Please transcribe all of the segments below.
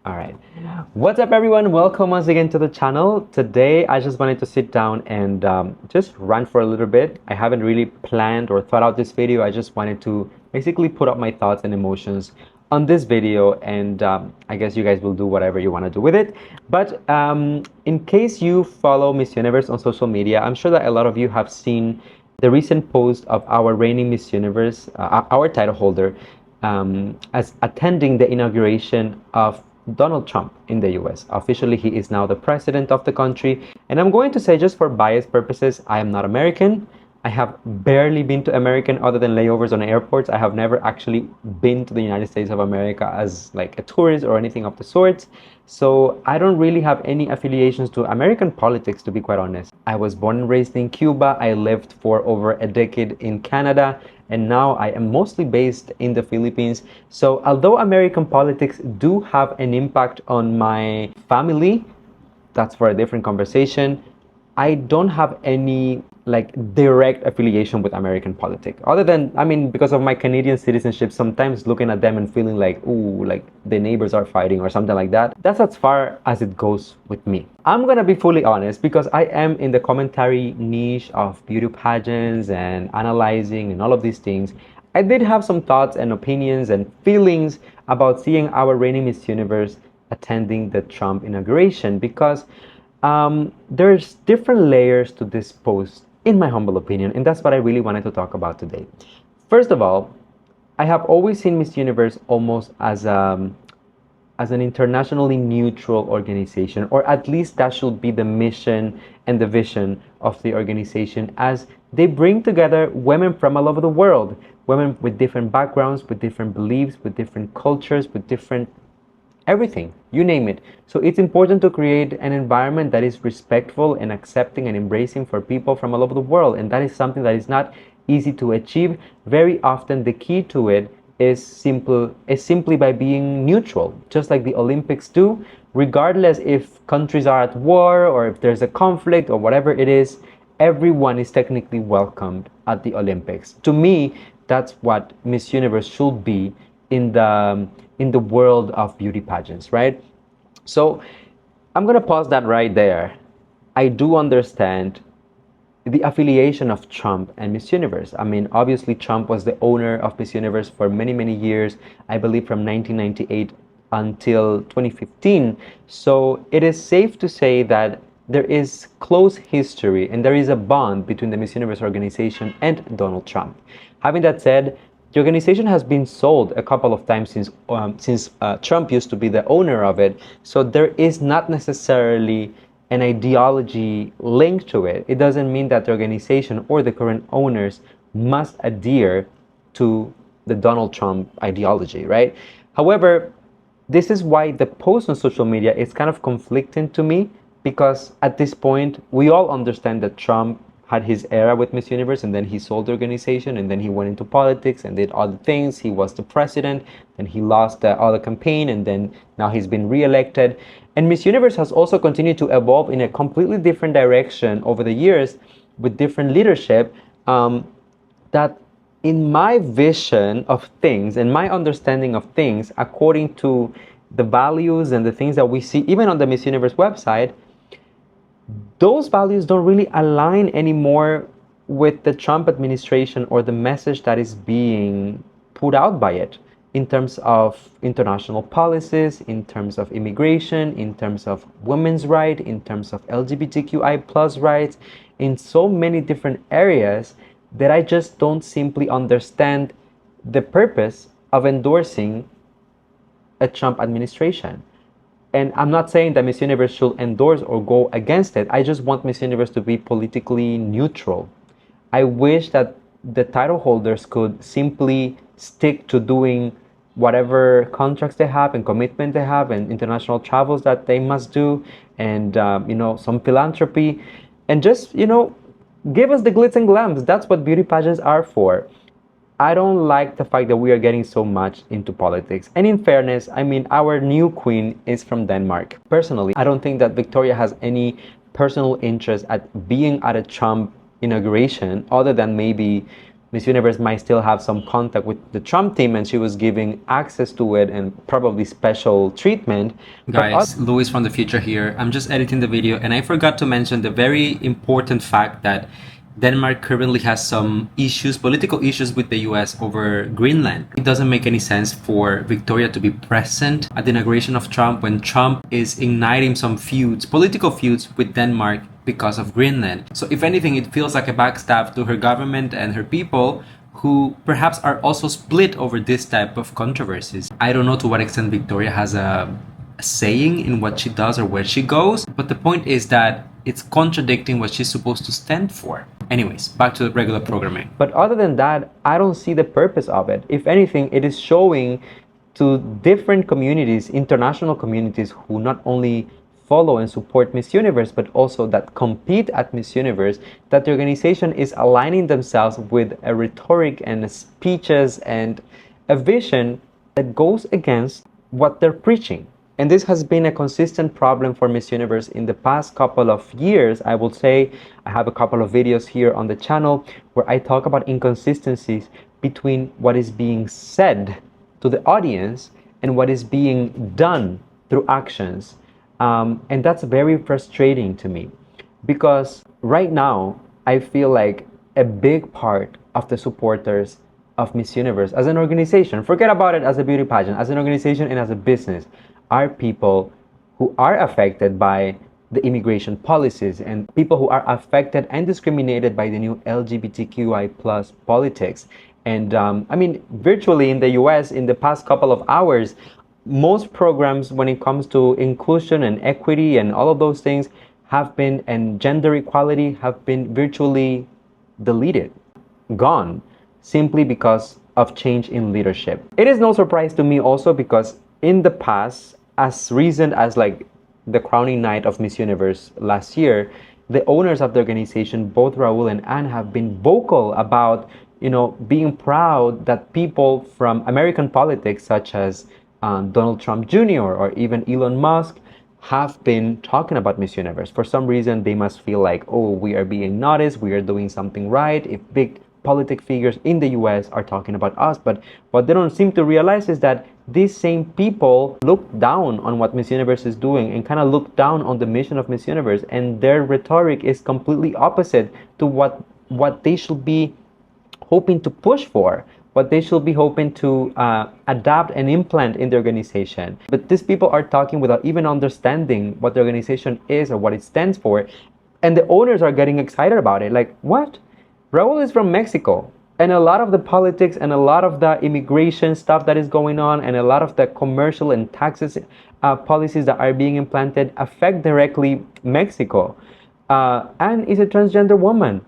All right. What's up, everyone? Welcome once again to the channel. Today, I just wanted to sit down and just run for a little bit. I haven't really planned or thought out this video. I just wanted to basically put up my thoughts and emotions on this video, and I guess you guys will do whatever you want to do with it. But in case you follow Miss Universe on social media, I'm sure that a lot of you have seen the recent post of our reigning Miss Universe, our title holder, as attending the inauguration of Donald Trump in the US. Officially, he is now the president of the country. And I'm going to say, just for bias purposes, I am not American. I have barely been to American other than layovers on airports. I have never actually been to the United States of America as like a tourist or anything of the sorts. So I don't really have any affiliations to American politics, to be quite honest. I was born and raised in Cuba. I lived for over a decade in Canada, and now I am mostly based in the Philippines. So although American politics do have an impact on my family, that's for a different conversation. I don't have any like direct affiliation with American politics, other than, I mean, because of my Canadian citizenship, sometimes looking at them and feeling like, ooh, like the neighbors are fighting or something like that. That's as far as it goes with me. I'm gonna be fully honest, because I am in the commentary niche of beauty pageants and analyzing and all of these things. I did have some thoughts and opinions and feelings about seeing our reigning Miss Universe attending the Trump inauguration, because there's different layers to this post, in my humble opinion, and that's what I really wanted to talk about today. First of all, I have always seen Miss Universe almost as an internationally neutral organization, or at least that should be the mission and the vision of the organization, as they bring together women from all over the world, women with different backgrounds, with different beliefs, with different cultures, with different everything, you name it. So it's important to create an environment that is respectful and accepting and embracing for people from all over the world. And that is something that is not easy to achieve. Very often the key to it is simply by being neutral, just like the Olympics do. Regardless if countries are at war or if there's a conflict or whatever it is, everyone is technically welcomed at the Olympics. To me, that's what Miss Universe should be in the world of beauty pageants, right? So I'm gonna pause that right there. I do understand the affiliation of Trump and Miss Universe. I mean, obviously Trump was the owner of Miss Universe for many, many years, I believe from 1998 until 2015. So it is safe to say that there is close history and there is a bond between the Miss Universe organization and Donald Trump. Having that said, the organization has been sold a couple of times since Trump used to be the owner of it. So there is not necessarily an ideology linked to it. It doesn't mean that the organization or the current owners must adhere to the Donald Trump ideology, right? However, this is why the post on social media is kind of conflicting to me, because at this point, we all understand that Trump had his era with Miss Universe, and then he sold the organization, and then he went into politics and did other things. He was the president, then he lost the other campaign, and then now he's been re-elected. And Miss Universe has also continued to evolve in a completely different direction over the years with different leadership, that in my vision of things and my understanding of things, according to the values and the things that we see even on the Miss Universe website, those values don't really align anymore with the Trump administration or the message that is being put out by it in terms of international policies, in terms of immigration, in terms of women's rights, in terms of LGBTQI plus rights, in so many different areas that I just don't simply understand the purpose of endorsing a Trump administration. And I'm not saying that Miss Universe should endorse or go against it. I just want Miss Universe to be politically neutral. I wish that the title holders could simply stick to doing whatever contracts they have and commitment they have and international travels that they must do, and some philanthropy, and just give us the glitz and glams. That's what beauty pageants are for. I don't like the fact that we are getting so much into politics. And in fairness, I mean, our new queen is from Denmark. Personally, I don't think that Victoria has any personal interest at being at a Trump inauguration, other than maybe Miss Universe might still have some contact with the Trump team and she was giving access to it and probably special treatment. Guys, Louis from the future here. I'm just editing the video and I forgot to mention the very important fact that Denmark currently has some issues, political issues with the US over Greenland. It doesn't make any sense for Victoria to be present at the inauguration of Trump when Trump is igniting some feuds, political feuds with Denmark because of Greenland. So if anything, it feels like a backstab to her government and her people who perhaps are also split over this type of controversies. I don't know to what extent Victoria has a saying in what she does or where she goes, but the point is that it's contradicting what she's supposed to stand for. Anyways, back to the regular programming. But other than that, I don't see the purpose of it. If anything, it is showing to different communities, international communities, who not only follow and support Miss Universe, but also that compete at Miss Universe, that the organization is aligning themselves with a rhetoric and speeches and a vision that goes against what they're preaching. And this has been a consistent problem for Miss Universe in the past couple of years. I will say I have a couple of videos here on the channel where I talk about inconsistencies between what is being said to the audience and what is being done through actions. And that's very frustrating to me because right now I feel like a big part of the supporters of Miss Universe as an organization, forget about it as a beauty pageant, as an organization and as a business, are people who are affected by the immigration policies and people who are affected and discriminated by the new LGBTQI plus politics. And I mean, virtually in the US in the past couple of hours, most programs when it comes to inclusion and equity and all of those things have been, and gender equality have been virtually deleted, gone, simply because of change in leadership. It is no surprise to me also because in the past, as recent as like the crowning night of Miss Universe last year, the owners of the organization, both Raul and Anne, have been vocal about, you know, being proud that people from American politics, such as Donald Trump Jr. or even Elon Musk, have been talking about Miss Universe. For some reason, they must feel like, oh, we are being noticed, we are doing something right if big politic figures in the US are talking about us. But what they don't seem to realize is that these same people look down on what Miss Universe is doing and kind of look down on the mission of Miss Universe, and their rhetoric is completely opposite to what they should be hoping to push for, what they should be hoping to adapt and implant in the organization. But these people are talking without even understanding what the organization is or what it stands for, and the owners are getting excited about it. Like, what? Raul is from Mexico, and a lot of the politics and a lot of the immigration stuff that is going on and a lot of the commercial and taxes policies that are being implanted affect directly Mexico. And is a transgender woman.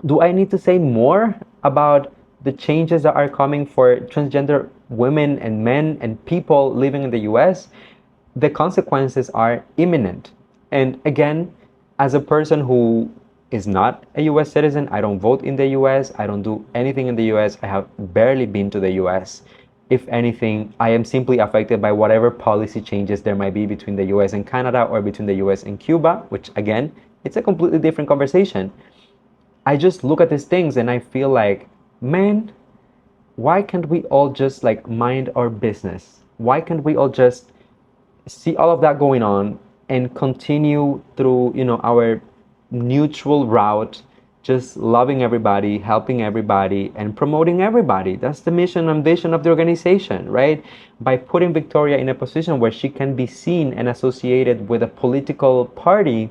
Do I need to say more about the changes that are coming for transgender women and men and people living in the US? The consequences are imminent. And again, as a person who is not a US citizen, I don't vote in the US, I don't do anything in the US, I have barely been to the US. If anything, I am simply affected by whatever policy changes there might be between the US and Canada or between the US and Cuba, which again, it's a completely different conversation. I just look at these things and I feel like, man, why can't we all just like mind our business? Why can't we all just see all of that going on and continue through, you know, our neutral route, just loving everybody, helping everybody, and promoting everybody? That's the mission and vision of the organization, right? By putting Victoria in a position where she can be seen and associated with a political party,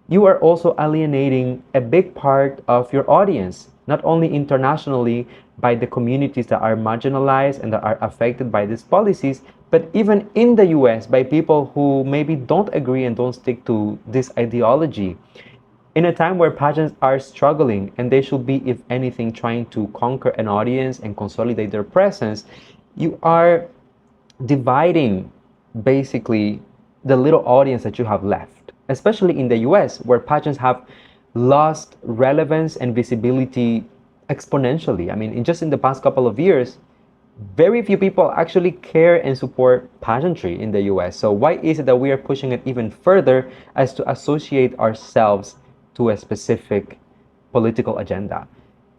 you are also alienating a big part of your audience, not only internationally by the communities that are marginalized and that are affected by these policies, but even in the US by people who maybe don't agree and don't stick to this ideology. In a time where pageants are struggling and they should be, if anything, trying to conquer an audience and consolidate their presence, you are dividing basically the little audience that you have left, especially in the US, where pageants have lost relevance and visibility exponentially. I mean, just in the past couple of years, very few people actually care and support pageantry in the US. So why is it that we are pushing it even further as to associate ourselves to a specific political agenda?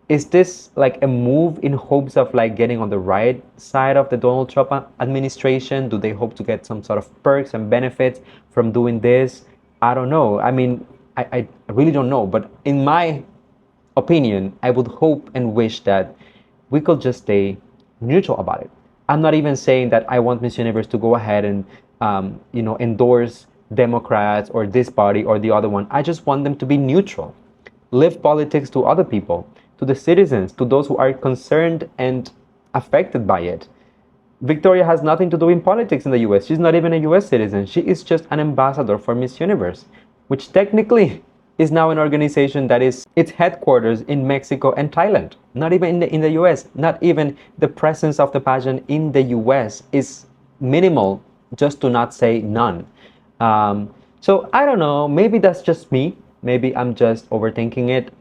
is this like a move in hopes of like getting on the right side of the Donald Trump administration? Do they hope to get some sort of perks and benefits from doing this? I don't know. I mean, I really don't know. But in my opinion, I would hope and wish that we could just stay neutral about it. I'm not even saying that I want Miss Universe to go ahead and endorse Democrats or this party or the other one. I just want them to be neutral. Leave politics to other people, to the citizens, to those who are concerned and affected by it. Victoria has nothing to do in politics in the US. She's not even a US citizen. She is just an ambassador for Miss Universe, which technically is now an organization that is its headquarters in Mexico and Thailand. Not even in the US. Not even the presence of the pageant in the US is minimal, just to not say none. So I don't know. Maybe that's just me. Maybe I'm just overthinking it.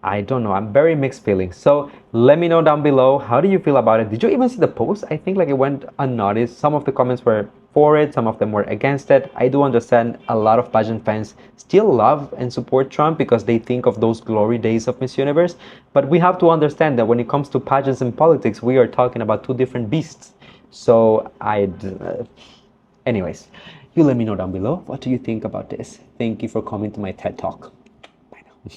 I don't know. I'm very mixed feelings. So let me know down below. How do you feel about it? Did you even see the post? I think like it went unnoticed. Some of the comments were for it. Some of them were against it. I do understand a lot of pageant fans still love and support Trump because they think of those glory days of Miss Universe. But we have to understand that when it comes to pageants and politics, we are talking about two different beasts. So anyways, you let me know down below. What do you think about this? Thank you for coming to my TED Talk. Bye now.